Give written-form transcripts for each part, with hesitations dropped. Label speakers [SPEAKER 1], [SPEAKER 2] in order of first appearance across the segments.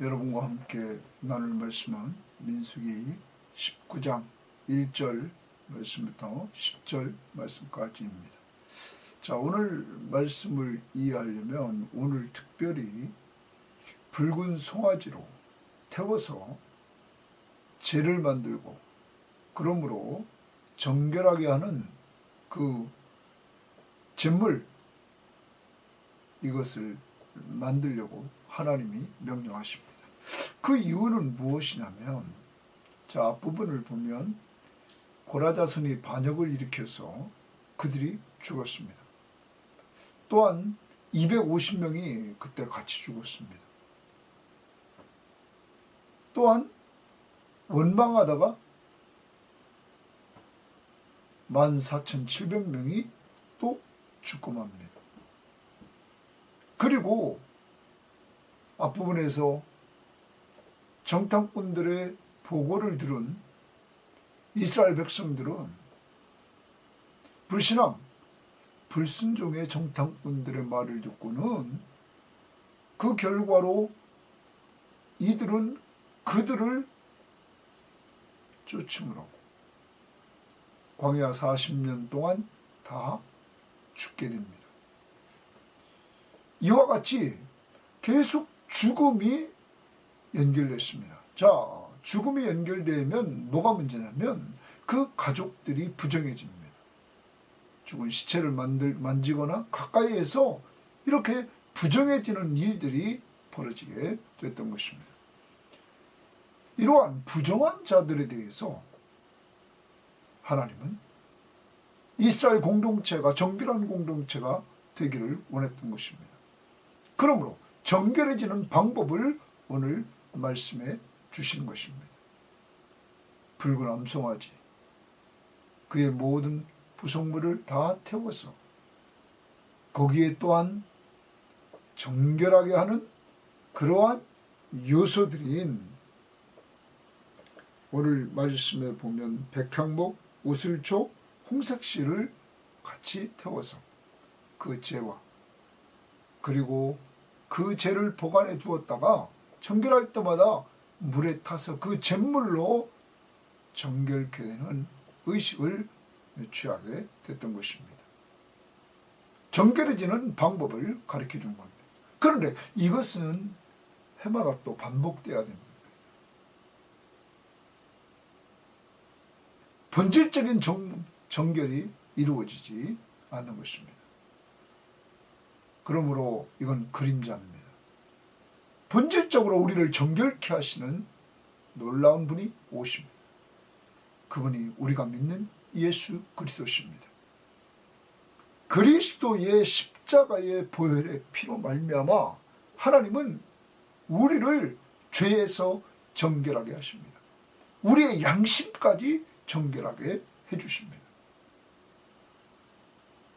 [SPEAKER 1] 여러분과 함께 나눌 말씀은 민수기 19장 1절 말씀부터 10절 말씀까지입니다. 자, 오늘 말씀을 이해하려면 오늘 특별히 붉은 송아지로 태워서 제를 만들고 그러므로 정결하게 하는 그 제물, 이것을 만들려고 하나님이 명령하십니다. 그 이유는 무엇이냐면, 자, 앞부분을 보면 고라 자손이 반역을 일으켜서 그들이 죽었습니다. 또한 250명이 그때 같이 죽었습니다. 또한 원망하다가 14,700명이 또 죽고 맙니다. 그리고 앞부분에서 정탐꾼들의 보고를 들은 이스라엘 백성들은 불신앙, 불순종의 정탐꾼들의 말을 듣고는 그 결과로 이들은 그들을 쫓음으로 광야 40년 동안 다 죽게 됩니다. 이와 같이 계속 죽음이 연결됐습니다. 자, 죽음이 연결되면 뭐가 문제냐면 그 가족들이 부정해집니다. 죽은 시체를 만지거나 가까이에서 이렇게 부정해지는 일들이 벌어지게 됐던 것입니다. 이러한 부정한 자들에 대해서 하나님은 이스라엘 공동체가 정결한 공동체가 되기를 원했던 것입니다. 그러므로 정결해지는 방법을 오늘 말씀해 주시는 것입니다. 붉은 암송아지, 그의 모든 부속물을 다 태워서 거기에 또한 정결하게 하는 그러한 요소들인 오늘 말씀에 보면 백향목, 우슬초, 홍색실을 같이 태워서 그 재와 그리고 그 재를 보관해 두었다가 정결할 때마다 물에 타서 그 잿물로 정결케 되는 의식을 취하게 됐던 것입니다. 정결해지는 방법을 가르쳐 준 겁니다. 그런데 이것은 해마다 또 반복돼야 됩니다. 본질적인 정결이 이루어지지 않는 것입니다. 그러므로 이건 그림자입니다. 본질적으로 우리를 정결케 하시는 놀라운 분이 오십니다. 그분이 우리가 믿는 예수 그리스도십니다. 그리스도의 십자가의 보혈의 피로 말미암아 하나님은 우리를 죄에서 정결하게 하십니다. 우리의 양심까지 정결하게 해주십니다.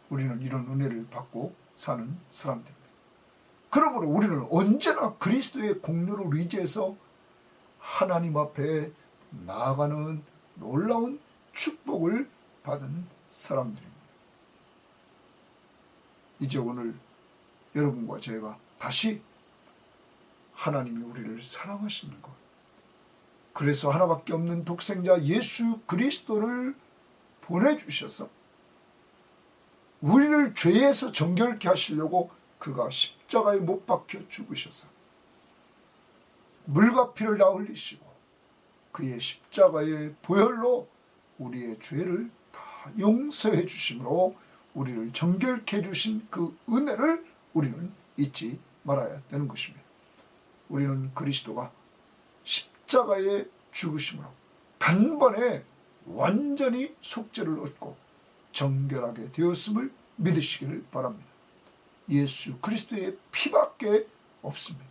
[SPEAKER 1] 우리는 이런 은혜를 받고 사는 사람들입니다. 그러므로 우리는 언제나 그리스도의 공로를 의지해서 하나님 앞에 나아가는 놀라운 축복을 받은 사람들입니다. 이제 오늘 여러분과 제가 다시 하나님이 우리를 사랑하시는 것, 그래서 하나밖에 없는 독생자 예수 그리스도를 보내주셔서 우리를 죄에서 정결케 하시려고 그가 십자가에 못 박혀 죽으셔서 물과 피를 다 흘리시고 그의 십자가의 보혈로 우리의 죄를 다 용서해 주심으로 우리를 정결케 해주신 그 은혜를 우리는 잊지 말아야 되는 것입니다. 우리는 그리스도가 십자가의 죽으심으로 단번에 완전히 속죄를 얻고 정결하게 되었음을 믿으시기를 바랍니다. 예수 그리스도의 피밖에 없습니다.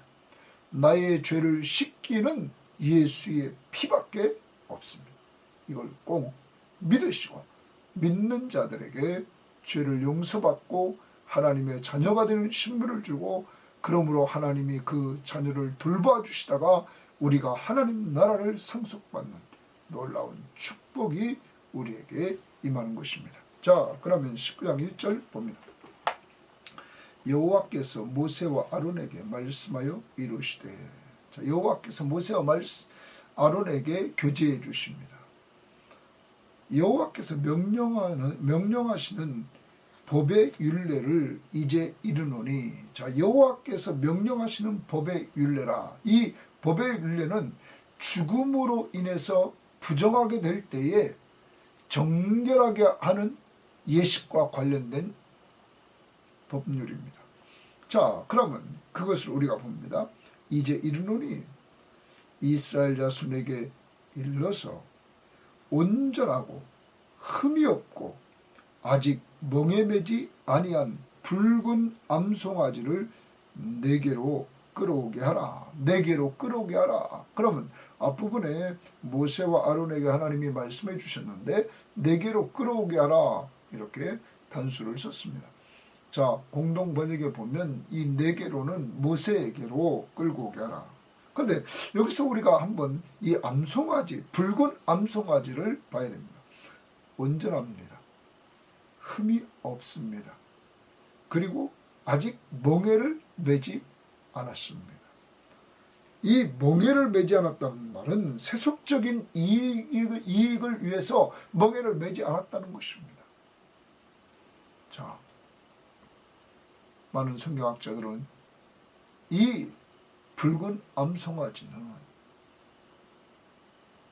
[SPEAKER 1] 나의 죄를 씻기는 예수의 피밖에 없습니다. 이걸 꼭 믿으시고 믿는 자들에게 죄를 용서받고 하나님의 자녀가 되는 신분을 주고 그러므로 하나님이 그 자녀를 돌봐주시다가 우리가 하나님 나라를 상속받는 놀라운 축복이 우리에게 임하는 것입니다. 자, 그러면 19장 1절 봅니다. 여호와께서 모세와 아론에게 말씀하여 이르시되, 자, 여호와께서 모세와 아론에게 교제해 주십니다. 여호와께서 명령하시는 법의 율례를 이제 이르노니, 자, 여호와께서 명령하시는 법의 율례라. 이 법의 율례는 죽음으로 인해서 부정하게 될 때에 정결하게 하는 예식과 관련된 법률입니다. 자, 그러면 그것을 우리가 봅니다. 이제 이르노니 이스라엘 자손에게 일러서 온전하고 흠이 없고 아직 멍에 매지 아니한 붉은 암송아지를 내게로 끌어오게 하라. 내게로 끌어오게 하라. 그러면 앞부분에 모세와 아론에게 하나님이 말씀해 주셨는데 내게로 끌어오게 하라, 이렇게 단수를 썼습니다. 자, 공동 번역에 보면 이 내게로는 모세에게로 끌고 오게 하라. 그런데 여기서 우리가 한번 이 암송아지, 붉은 암송아지를 봐야 됩니다. 온전합니다. 흠이 없습니다. 그리고 아직 멍에를 매지 않았습니다. 이 멍에를 매지 않았다는 말은 세속적인 이익을 위해서 멍에를 매지 않았다는 것입니다. 자, 많은 성경학자들은 이 붉은 암송아지는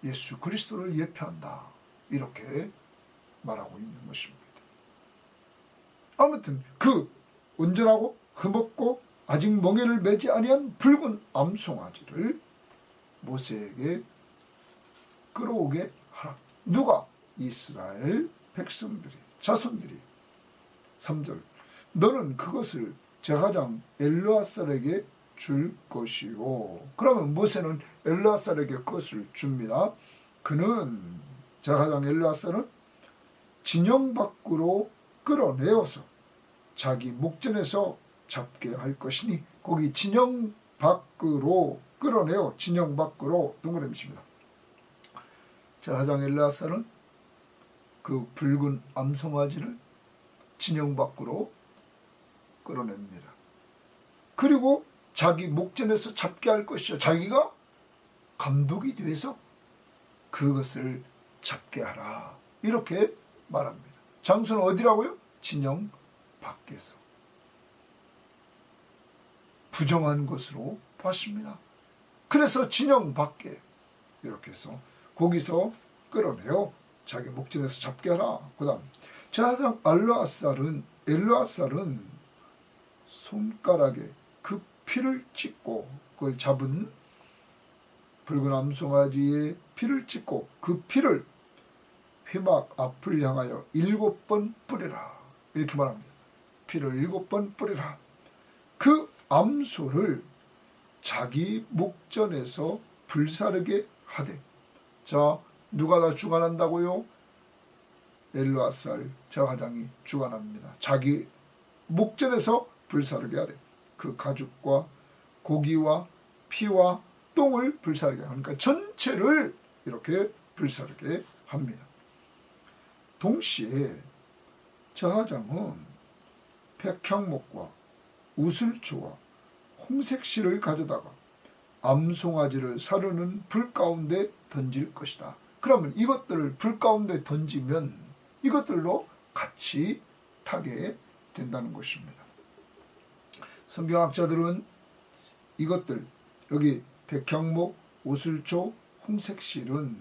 [SPEAKER 1] 예수 그리스도를 예표한다, 이렇게 말하고 있는 것입니다. 아무튼 그 온전하고 흠없고 아직 멍에를 매지 아니한 붉은 암송아지를 모세에게 끌어오게 하라. 누가? 이스라엘 백성들이, 자손들이. 3절, 너는 그것을 제사장 엘르아살에게 줄 것이요. 그러면 모세는 엘르아살에게 그것을 줍니다. 그는, 제사장 엘르아살은 진영 밖으로 끌어내어서 자기 목전에서 잡게 할 것이니, 거기 진영 밖으로 끌어내어, 진영 밖으로 동그라미 칩니다. 제사장 엘르아살은 그 붉은 암송아지를 진영 밖으로 끌어냅니다. 그리고 자기 목전에서 잡게 할 것이요, 자기가 감독이 돼서 그것을 잡게 하라, 이렇게 말합니다. 장소는 어디라고요? 진영 밖에서. 부정한 것으로 봤습니다. 그래서 진영 밖에 이렇게 해서 거기서 끌어내요, 자기 목전에서 잡게 하라. 그 다음 제사장 엘르아살은 손가락에 그 피를 찍고, 그걸 잡은 붉은 암송아지의 피를 찍고 그 피를 회막 앞을 향하여 7번 뿌리라, 이렇게 말합니다. 피를 7번 뿌리라. 그 암소를 자기 목전에서 불사르게 하되. 자, 누가 다 주관한다고요? 엘르아살 제사장이 주관합니다. 자기 목전에서 불사르게 하되, 그 가죽과 고기와 피와 똥을 불사르게 하니까, 그러니까 전체를 이렇게 불사르게 합니다. 동시에 제사장은 백향목과 우슬초와 홍색실을 가져다가 암송아지를 사르는 불 가운데 던질 것이다. 그러면 이것들을 불 가운데 던지면 이것들로 같이 타게 된다는 것입니다. 성경학자들은 이것들, 여기 백향목, 우슬초, 홍색실은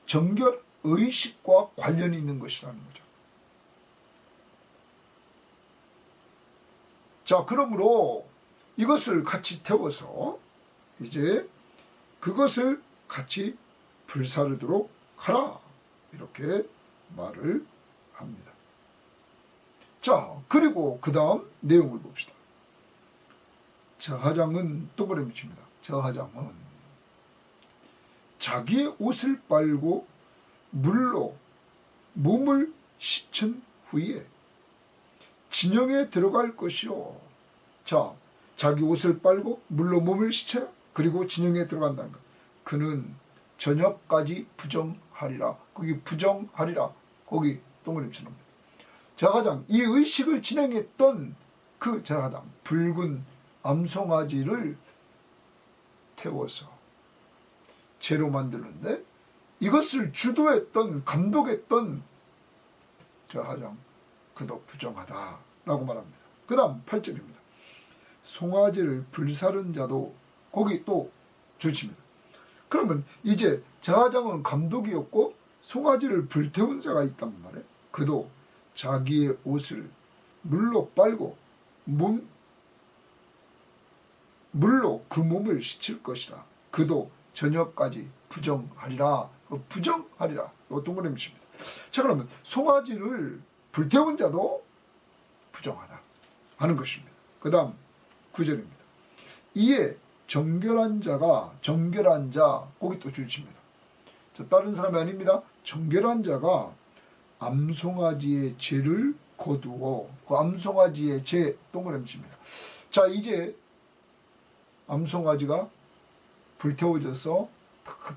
[SPEAKER 1] 정결 의식과 관련이 있는 것이라는 거죠. 자, 그러므로 이것을 같이 태워서 이제 그것을 같이 불사르도록 하라, 이렇게 말을 합니다. 자, 그리고 그 다음 내용을 봅시다. 제사장은 동그라미 칩니다. 제사장은 자기의 옷을 빨고 물로 몸을 씻은 후에 진영에 들어갈 것이요. 자, 자기 옷을 빨고 물로 몸을 씻어요. 그리고 진영에 들어간다는 것. 그는 저녁까지 부정하리라. 거기 부정하리라, 거기 동그라미 쳐 놓습니다. 제사장, 이 의식을 진행했던 그 제사장, 붉은 암송아지를 태워서 죄로 만드는데 이것을 주도했던 감독했던 제사장 그도 부정하다라고 말합니다. 그 다음 8절입니다. 송아지를 불사른 자도 거기 또 줄칩니다. 그러면 이제 제사장은 감독이었고 송아지를 불태운 자가 있단 말이에요. 그도 자기의 옷을 물로 빨고 물로 그 몸을 씻을 것이라. 그도 저녁까지 부정하리라. 부정하리라. 이거 동그라미입니다. 자, 그러면 송아지를 불태운 자도 부정하다 하는 것입니다. 그 다음 9절입니다. 이에 정결한 자 거기 또 줄칩니다. 다른 사람이 아닙니다. 정결한 자가 암송아지의 죄를 거두어, 그 암송아지의 죄 동그라미입니다. 자, 이제 암송아지가 불태워져서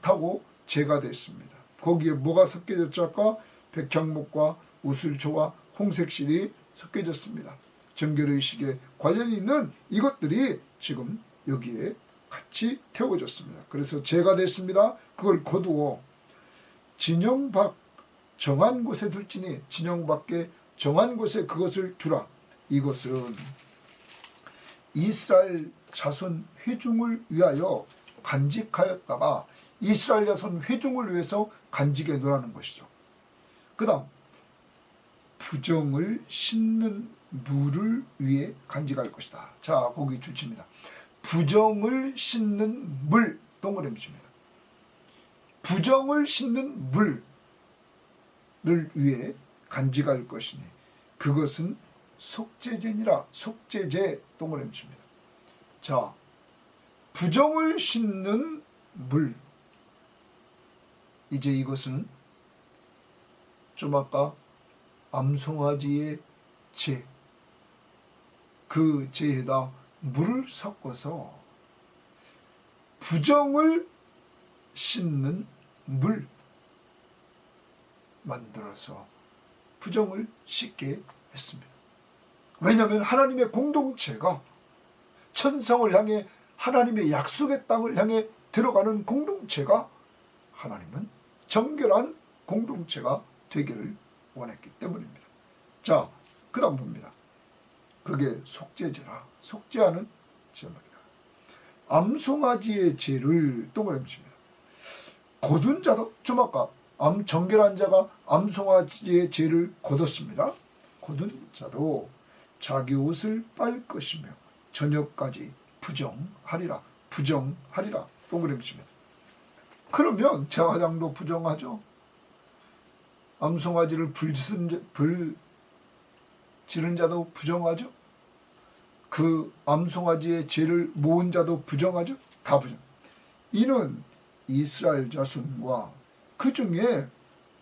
[SPEAKER 1] 타고 죄가 됐습니다. 거기에 뭐가 섞여졌죠? 아까 백향목과 우슬초와 홍색실이 섞여졌습니다. 정결의식에 관련이 있는 이것들이 지금 여기에 같이 태워졌습니다. 그래서 죄가 됐습니다. 그걸 거두어 진영 밖 정한 곳에 둘지니, 진영 밖에 정한 곳에 그것을 두라. 이것은 이스라엘 자손 회중을 위하여 간직하였다가 이스라엘 자손 회중을 위해서 간직해 놓으라는 것이죠. 그 다음 부정을 씻는 물을 위해 간직할 것이다. 자, 거기 줄칩니다. 부정을 씻는 물 동그라미입니다. 부정을 씻는 물을 위해 간직할 것이니 그것은 속죄제니라. 속죄제 동그라미입니다. 자, 부정을 씻는 물, 이제 이것은 좀 아까 암송아지의 죄, 그 죄에다 물을 섞어서 부정을 씻는 물 만들어서 부정을 씻게 했습니다. 왜냐하면 하나님의 공동체가 천성을 향해 하나님의 약속의 땅을 향해 들어가는 공동체가 하나님은 정결한 공동체가 되기를 원했기 때문입니다. 자, 그 다음 봅니다. 그게 속죄제라. 속죄하는 제물이라. 암송아지의 죄를 동그라미입니다. 거둔 자도 좀 아까 정결한 자가 암송아지의 죄를 거뒀습니다. 거둔 자도 자기 옷을 빨 것이며 저녁까지 부정하리라. 부정하리라. 동그라미입니다. 그러면 제사장도 부정하죠. 암송아지를 지른 자도 부정하죠. 그 암송아지의 죄를 모은 자도 부정하죠. 다 부정. 이는 이스라엘 자손과 그 중에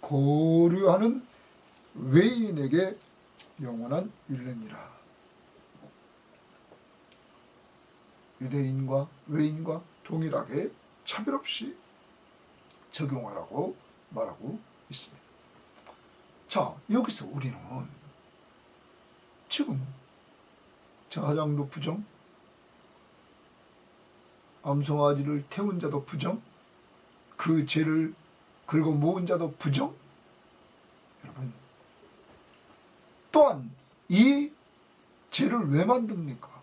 [SPEAKER 1] 거류하는 외인에게 영원한 율례니라. 유대인과 외인과 동일하게 차별 없이 적용하라고 말하고 있습니다. 자, 여기서 우리는 지금 제사장도 부정, 암송아지를 태운 자도 부정, 그 죄를 긁어 모은 자도 부정. 여러분, 또한 이 죄를 왜 만듭니까?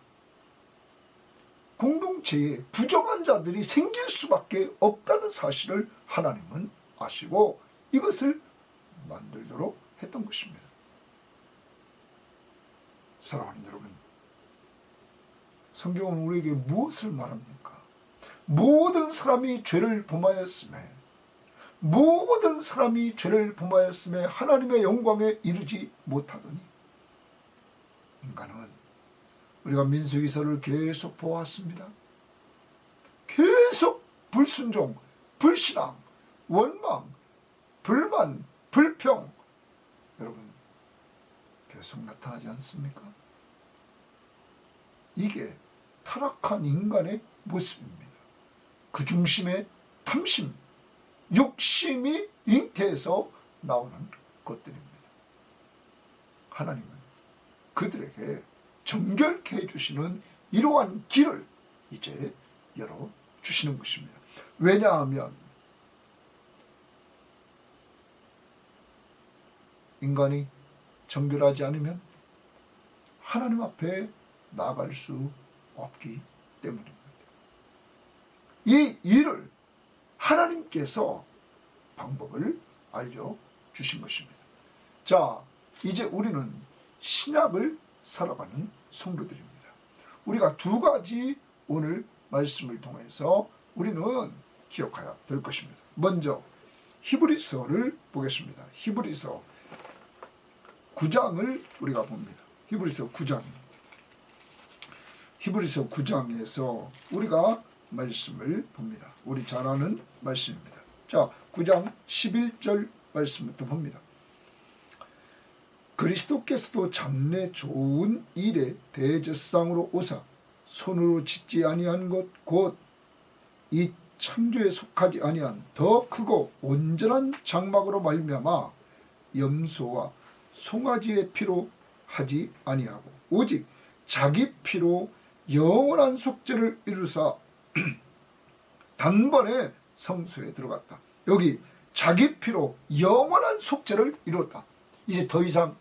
[SPEAKER 1] 공동체에 부정한 자들이 생길 수밖에 없다는 사실을 하나님은 아시고 이것을 만들도록 했던 것입니다. 사랑하는 여러분, 성경은 우리에게 무엇을 말합니까? 모든 사람이 죄를 범하였음에 하나님의 영광에 이르지 못하더니, 인간은 우리가 민수기서를 계속 보았습니다. 계속 불순종, 불신앙, 원망, 불만, 불평, 여러분 계속 나타나지 않습니까? 이게 타락한 인간의 모습입니다. 그 중심에 탐심, 욕심이 잉태해서 나오는 것들입니다. 하나님은 그들에게 정결케 해주시는 이러한 길을 이제 열어주십니다. 주시는 것입니다. 왜냐하면 인간이 정결하지 않으면 하나님 앞에 나아갈 수 없기 때문입니다. 이 일을 하나님께서 방법을 알려주신 것입니다. 자, 이제 우리는 신약을 살아가는 성도들입니다. 우리가 두 가지 오늘 말씀을 통해서 우리는 기억해야 될 것입니다. 먼저 히브리서를 보겠습니다. 히브리서 9장을 우리가 봅니다. 히브리서 9장. 히브리서 9장에서 우리가 말씀을 봅니다. 우리 잘 아는 말씀입니다. 자, 9장 11절 말씀부터 봅니다. 그리스도께서도 장래 좋은 일에 대제사장으로 오사 손으로 짓지 아니한 것 곧 이 창조에 속하지 아니한 더 크고 온전한 장막으로 말미암아 염소와 송아지의 피로 하지 아니하고 오직 자기 피로 영원한 속죄를 이루사 단번에 성소에 들어갔다. 여기 자기 피로 영원한 속죄를 이뤘다. 이제 더 이상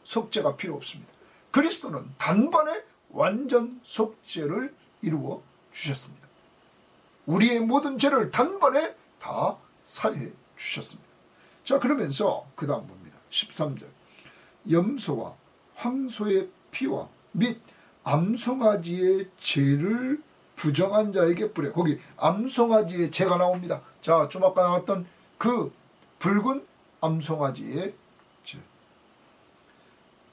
[SPEAKER 1] 속죄가 필요 없습니다. 그리스도는 단번에 완전 속죄를 이루어 주셨습니다. 우리의 모든 죄를 단번에 다 사해 주셨습니다. 자, 그러면서 그 다음 봅니다. 13절. 염소와 황소의 피와 및 암송아지의 죄를 부정한 자에게 뿌려. 거기 암송아지의 죄가 나옵니다. 자, 좀 아까 나왔던 그 붉은 암송아지의 죄.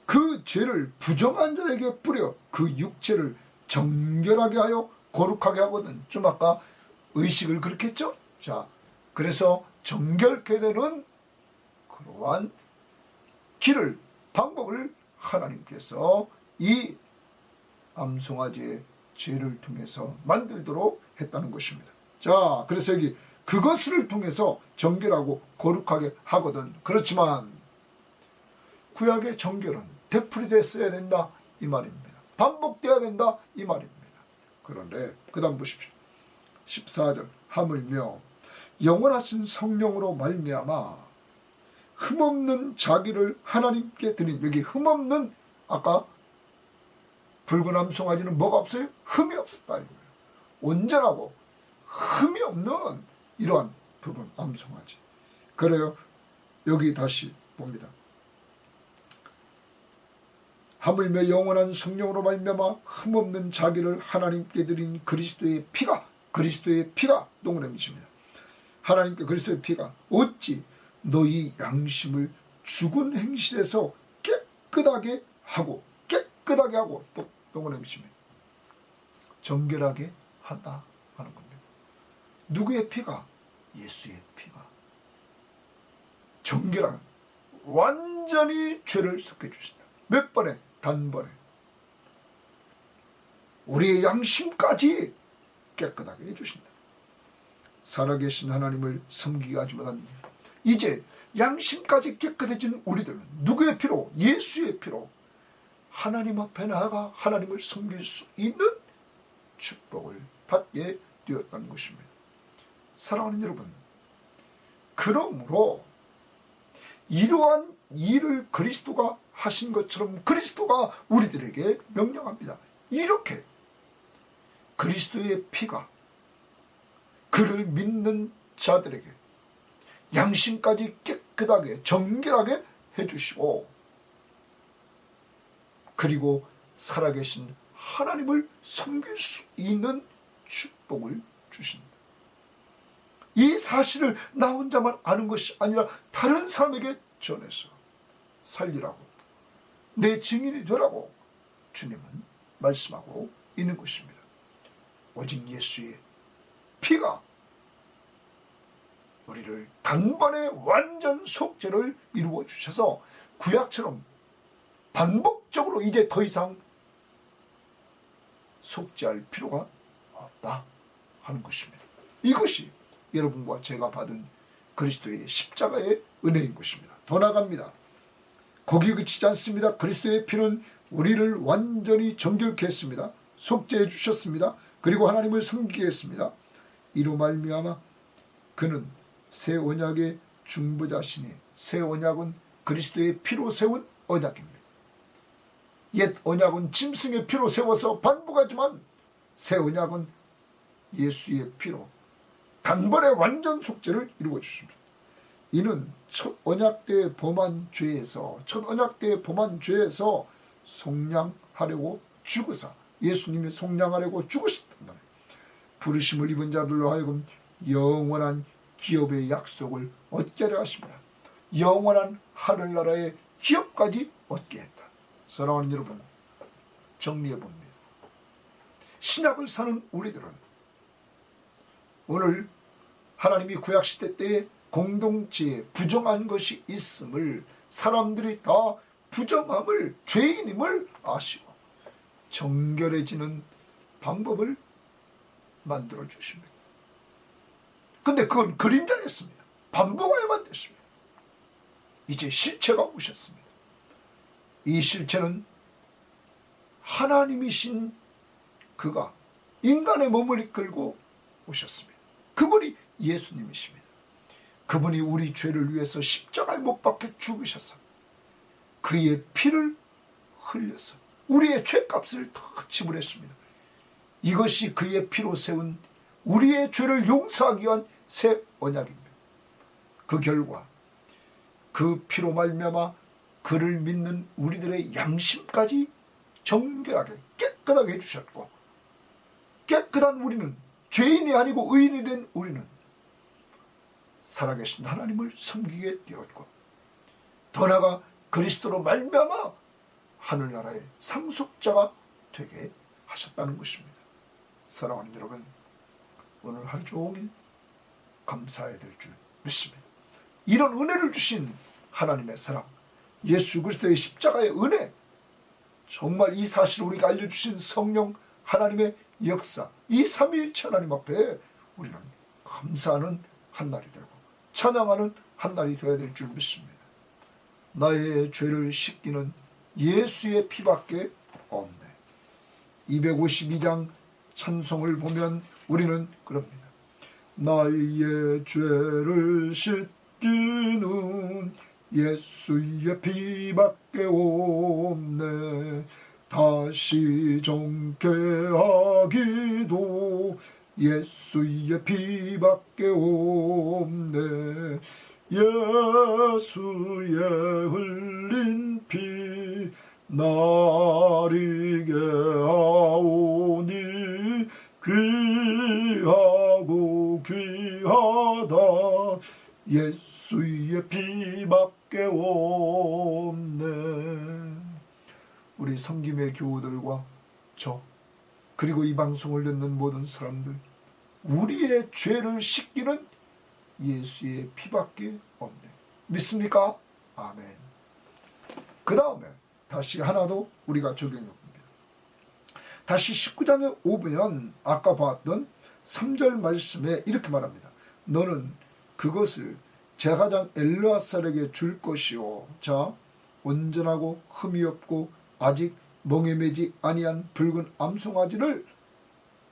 [SPEAKER 1] 그 죄를 부정한 자에게 뿌려 그 육체를 정결하게 하여 거룩하게 하거든. 좀 아까 의식을 그렇게 했죠? 자, 그래서 정결케 되는 그러한 길을, 방법을 하나님께서 이 암송아지의 죄를 통해서 만들도록 했다는 것입니다. 자, 그래서 여기 그것을 통해서 정결하고 거룩하게 하거든. 그렇지만 구약의 정결은 되풀이됐어야 된다 이 말입니다. 반복돼야 된다 이 말입니다. 그런데 그 다음 보십시오. 14절. 하물며 영원하신 성령으로 말미암아 흠없는 자기를 하나님께 드린. 여기 흠없는, 아까 붉은 암송아지는 뭐가 없어요? 흠이 없었다 이거예요. 온전하고 흠이 없는 이러한 붉은 암송아지. 그래요. 여기 다시 봅니다. 하물며 영원한 성령으로 말미암아 흠없는 자기를 하나님께 드린 그리스도의 피가 동그라미십니다. 하나님께 그리스도의 피가 어찌 너희 양심을 죽은 행실에서 깨끗하게 하고 또 동그라미십니다. 정결하게 한다 하는 겁니다. 누구의 피가? 예수의 피가 정결한, 완전히 죄를 섞여 주신다. 몇 번에? 단번에. 우리의 양심까지 깨끗하게 해주신다. 살아계신 하나님을 섬기게 하지 못한 이제 양심까지 깨끗해진 우리들은 누구의 피로? 예수의 피로 하나님 앞에 나아가 하나님을 섬길 수 있는 축복을 받게 되었다는 것입니다. 사랑하는 여러분, 그러므로 이러한 일을 그리스도가 하신 것처럼 그리스도가 우리들에게 명령합니다. 이렇게 그리스도의 피가 그를 믿는 자들에게 양심까지 깨끗하게 정결하게 해주시고, 그리고 살아계신 하나님을 섬길 수 있는 축복을 주신다. 이 사실을 나 혼자만 아는 것이 아니라 다른 사람에게 전해서 살리라고, 내 증인이 되라고 주님은 말씀하고 있는 것입니다. 오직 예수의 피가 우리를 단번에 완전 속죄를 이루어 주셔서 구약처럼 반복적으로 이제 더 이상 속죄할 필요가 없다 하는 것입니다. 이것이 여러분과 제가 받은 그리스도의 십자가의 은혜인 것입니다. 더 나아갑니다. 거기 그치지 않습니다. 그리스도의 피는 우리를 완전히 정결케 했습니다. 속죄해 주셨습니다. 그리고 하나님을 섬기게 했습니다. 이로 말미암아 그는 새 언약의 중보자시니, 새 언약은 그리스도의 피로 세운 언약입니다. 옛 언약은 짐승의 피로 세워서 반복하지만 새 언약은 예수의 피로 단번에 완전 속죄를 이루어 주십니다. 이는 첫 언약 때 범한 죄에서 속량하려고 죽으사, 예수님이 속량하려고 죽으셨단 말이에요. 부르심을 입은 자들로 하여금 영원한 기업의 약속을 얻게 하려 하십니다. 영원한 하늘나라의 기업까지 얻게 했다. 사랑하는 여러분, 정리해 봅니다. 신약을 사는 우리들은 오늘 하나님이 구약시대 때에 공동체에 부정한 것이 있음을, 사람들이 다 부정함을, 죄인임을 아시고 정결해지는 방법을 만들어 주십니다. 근데 그건 그림자였습니다. 반복하여만 됐습니다. 이제 실체가 오셨습니다. 이 실체는 하나님이신 그가 인간의 몸을 이끌고 오셨습니다. 그분이 예수님이십니다. 그분이 우리 죄를 위해서 십자가에 못 박혀 죽으셔서 그의 피를 흘려서 우리의 죄값을 다 지불했습니다. 이것이 그의 피로 세운 우리의 죄를 용서하기 위한 새 언약입니다. 그 결과 그 피로 말미암아 그를 믿는 우리들의 양심까지 정결하게 깨끗하게 해주셨고, 깨끗한 우리는, 죄인이 아니고 의인이 된 우리는 살아계신 하나님을 섬기게 되었고, 더 나아가 그리스도로 말미암아 하늘나라의 상속자가 되게 하셨다는 것입니다. 사랑하는 여러분, 오늘 하루 종일 감사해야 될 줄 믿습니다. 이런 은혜를 주신 하나님의 사랑, 예수 그리스도의 십자가의 은혜, 정말 이 사실을 우리가 알려주신 성령 하나님의 역사, 이 삼위일체 하나님 앞에 우리는 감사하는 한 날이 되고 찬양하는 한 날이 되어야 될 줄 믿습니다. 나의 죄를 씻기는 예수의 피밖에 없네. 252장 찬송을 보면 우리는 그럽니다. 나의 죄를 씻기는 예수의 피밖에 없네. 다시 정케 하기도 예수의 피밖에 없네. 예수의 흘린 피 나리게 하오니 귀하고 귀하다. 예수의 피밖에 없네. 우리 섬김의 교우들과 저, 그리고 이 방송을 듣는 모든 사람들, 우리의 죄를 씻기는 예수의 피밖에 없네. 믿습니까? 아멘. 그 다음에 다시 하나 더 우리가 적용해 봅니다. 다시 19장에 오면 아까 봤던 3절 말씀에 이렇게 말합니다. 너는 그것을 제사장 엘르아살에게 줄 것이요. 자, 온전하고 흠이 없고 아직 멍에 매지 아니한 붉은 암송아지를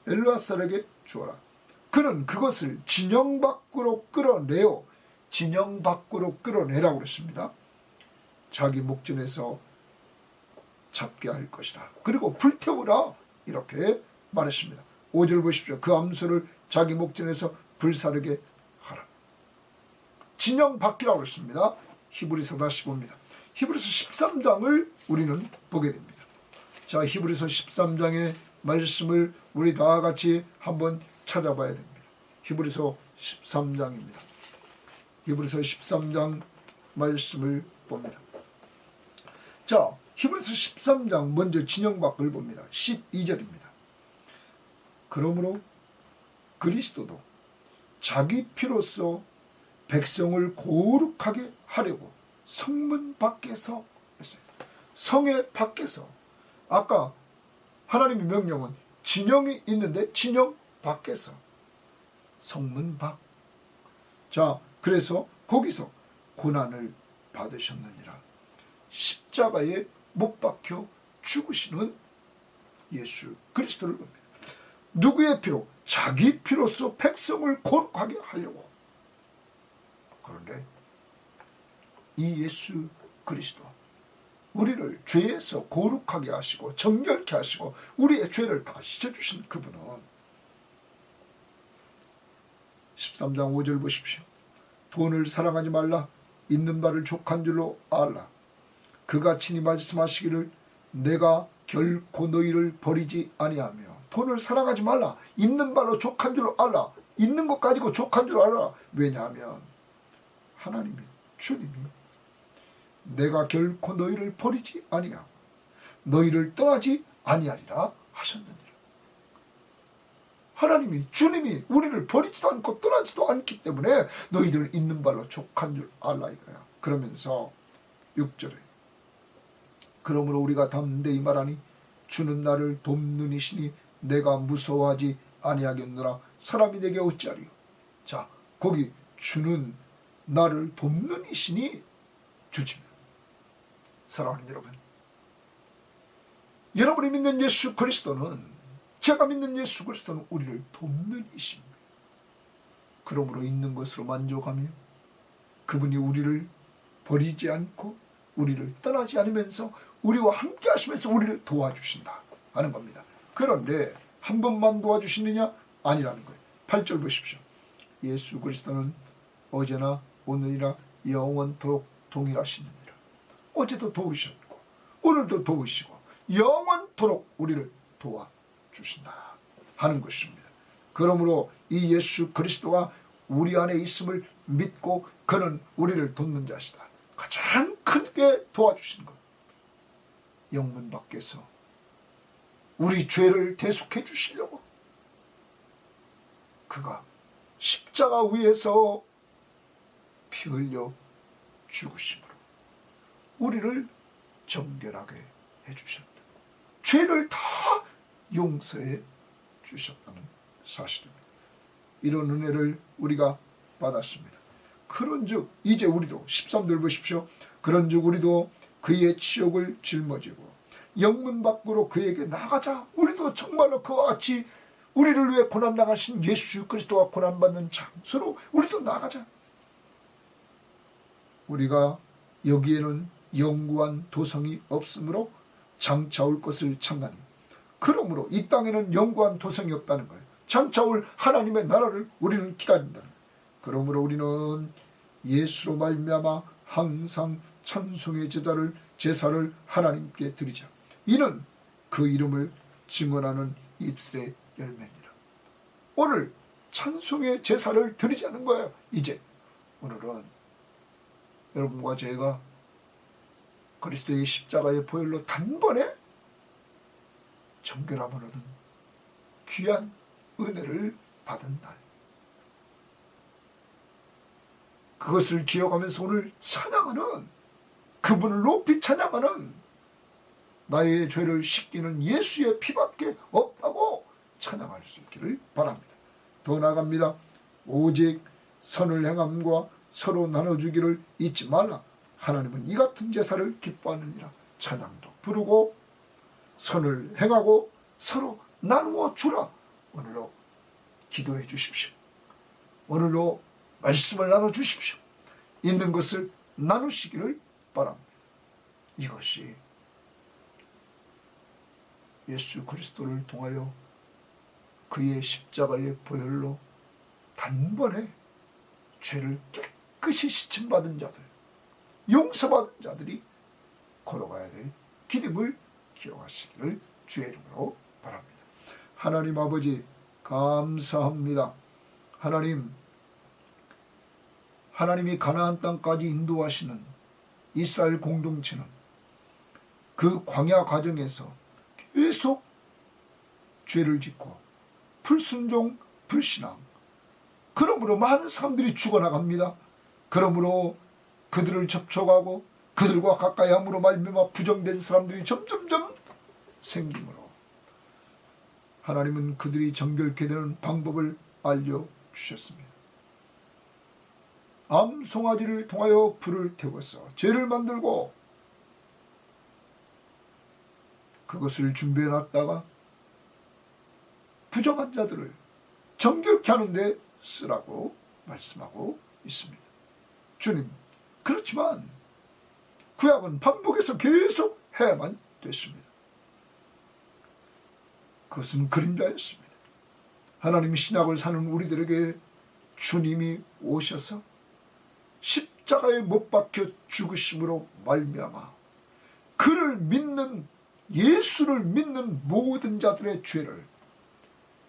[SPEAKER 1] 엘르아살에게 주어라. 그는 그것을 진영 밖으로 끌어내요. 진영 밖으로 끌어내라고 그랬습니다. 자기 목전에서 잡게 할 것이다. 그리고 불태우라 이렇게 말했습니다. 5절 보십시오. 그 암소를 자기 목전에서 불사르게 하라. 진영 밖이라고 그랬습니다. 히브리서 다시 봅니다. 히브리서 13장을 우리는 보게 됩니다. 자, 히브리서 13장의 말씀을 우리 다 같이 한번 찾아봐야 됩니다. 히브리서 13장입니다. 히브리서 13장 말씀을 봅니다. 자, 히브리서 13장 먼저 진영 밖을 봅니다. 12절입니다. 그러므로 그리스도도 자기 피로써 백성을 거룩하게 하려고 성문 밖에서 했어요. 성의 밖에서. 아까 하나님의 명령은 진영이 있는데 진영 밖에서. 성문 밖. 자, 그래서 거기서 고난을 받으셨느니라. 십자가에 못 박혀 죽으시는 예수 그리스도를 봅니다. 누구의 피로? 자기 피로써 백성을 거룩하게 하려고. 그런데 이 예수 그리스도 우리를 죄에서 거룩하게 하시고 정결케 하시고 우리의 죄를 다 씻어주신 그분은 13장 5절 보십시오. 돈을 사랑하지 말라. 있는 바를 족한 줄로 알라. 그가 친히 말씀하시기를 내가 결코 너희를 버리지 아니하며. 돈을 사랑하지 말라. 있는 바로 족한 줄로 알라. 있는 것 가지고 족한 줄 알아. 왜냐하면 하나님이 주님이 내가 결코 너희를 버리지 아니하고 너희를 떠나지 아니하리라 하셨느니라. 하나님이 주님이 우리를 버리지도 않고 떠나지도 않기 때문에 너희들 있는 발로 족한 줄 알라 이거야. 그러면서 6절에 그러므로 우리가 담대히 말하니 주는 나를 돕는 이시니 내가 무서워하지 아니하겠노라. 사람이 내게 어찌하리요. 자, 거기 주는 나를 돕는 이시니 주십니다. 사랑하는 여러분, 여러분이 믿는 예수 그리스도는, 제가 믿는 예수 그리스도는 우리를 돕는 이십니다. 그러므로 있는 것으로 만족하며 그분이 우리를 버리지 않고 우리를 떠나지 않으면서 우리와 함께 하시면서 우리를 도와주신다 하는 겁니다. 그런데 한 번만 도와주시느냐? 아니라는 거예요. 8절 보십시오. 예수 그리스도는 어제나 오늘이나 영원토록 동일하시느니라. 어제도 도우셨고 오늘도 도우시고 영원토록 우리를 도와주신다 하는 것입니다. 그러므로 이 예수 그리스도가 우리 안에 있음을 믿고 그는 우리를 돕는 자시다. 가장 크게 도와주시는 것, 영문 밖에서 우리 죄를 대속해 주시려고 그가 십자가 위에서 피 흘려 죽으심으로 우리를 정결하게 해주셨다. 죄를 다 용서해 주셨다는 사실입니다. 이런 은혜를 우리가 받았습니다. 그런즉 이제 우리도 13절 보십시오. 그런즉 우리도 그의 치욕을 짊어지고 영문 밖으로 그에게 나가자. 우리도 정말로 그와 같이 우리를 위해 고난당하신 예수 그리스도가 고난받는 장소로 우리도 나가자. 우리가 여기에는 영구한 도성이 없으므로 장차 올 것을 찾나니, 그러므로 이 땅에는 영구한 도성이 없다는 거예요. 장차 올 하나님의 나라를 우리는 기다린다는 거예요. 그러므로 우리는 예수로 말미암아 항상 찬송의 제사를 하나님께 드리자. 이는 그 이름을 증언하는 입술의 열매니라. 오늘 찬송의 제사를 드리자는 거예요. 이제 오늘은 여러분과 제가 그리스도의 십자가의 보혈로 단번에 정결함을 얻은 귀한 은혜를 받은 날, 그것을 기억하면서 오늘 찬양하는, 그분을 높이 찬양하는, 나의 죄를 씻기는 예수의 피밖에 없다고 찬양할 수 있기를 바랍니다. 더 나아갑니다. 오직 선을 행함과 서로 나눠주기를 잊지 말라. 하나님은 이 같은 제사를 기뻐하느니라. 찬양도 부르고 선을 행하고 서로 나누어 주라. 오늘로 기도해 주십시오. 오늘로 말씀을 나눠주십시오. 있는 것을 나누시기를 바랍니다. 이것이 예수 그리스도를 통하여 그의 십자가의 보혈로 단번에 죄를 깨끗이 씻음받은 자들, 용서받은 자들이 걸어가야 될 길임을 기억하시기를 주의 이름으로 바랍니다. 하나님 아버지 감사합니다. 하나님이 가나안 땅까지 인도하시는 이스라엘 공동체는 그 광야 과정에서 계속 죄를 짓고 불순종, 불신앙, 그러므로 많은 사람들이 죽어나갑니다. 그러므로 그들을 접촉하고 그들과 가까이 함으로 말미암아 부정된 사람들이 점점점 생기므로 하나님은 그들이 정결케 되는 방법을 알려주셨습니다. 암송아지를 통하여 불을 태워서 죄를 만들고 그것을 준비해놨다가 부정한 자들을 정결케 하는데 쓰라고 말씀하고 있습니다. 주님, 그렇지만 구약은 반복해서 계속 해야만 됐습니다. 그것은 그림자였습니다. 하나님 신약을 사는 우리들에게 주님이 오셔서 십자가에 못 박혀 죽으심으로 말미암아 그를 믿는, 예수를 믿는 모든 자들의 죄를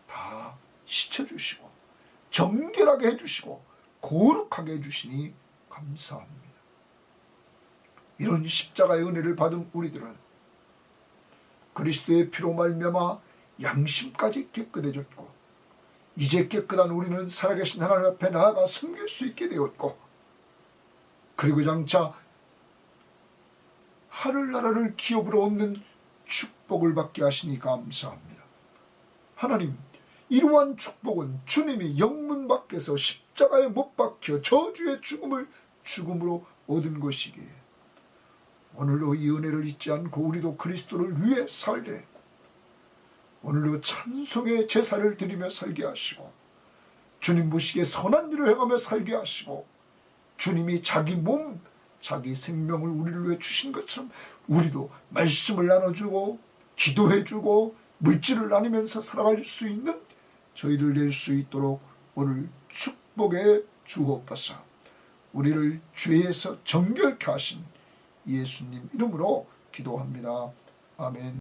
[SPEAKER 1] 다 씻어주시고 정결하게 해주시고 거룩하게 해주시니 감사합니다. 이런 십자가의 은혜를 받은 우리들은 그리스도의 피로 말미암아 양심까지 깨끗해졌고, 이제 깨끗한 우리는 살아계신 하나님 앞에 나아가 섬길 수 있게 되었고, 그리고 장차 하늘나라를 기업으로 얻는 축복을 받게 하시니 감사합니다. 하나님, 이러한 축복은 주님이 영문 밖에서 십자가에 못 박혀 저주의 죽음으로 얻은 것이기에 오늘도 이 은혜를 잊지 않고 우리도 그리스도를 위해 살되 오늘도 찬송의 제사를 드리며 살게 하시고 주님 보시기에 선한 일을 행하며 살게 하시고, 주님이 자기 몸, 자기 생명을 우리를 위해 주신 것처럼 우리도 말씀을 나눠주고 기도해주고 물질을 나누면서 살아갈 수 있는 저희들 될 수 있도록 오늘 축복해 주옵소서. 우리를 죄에서 정결케 하신 예수님 이름으로 기도합니다. 아멘.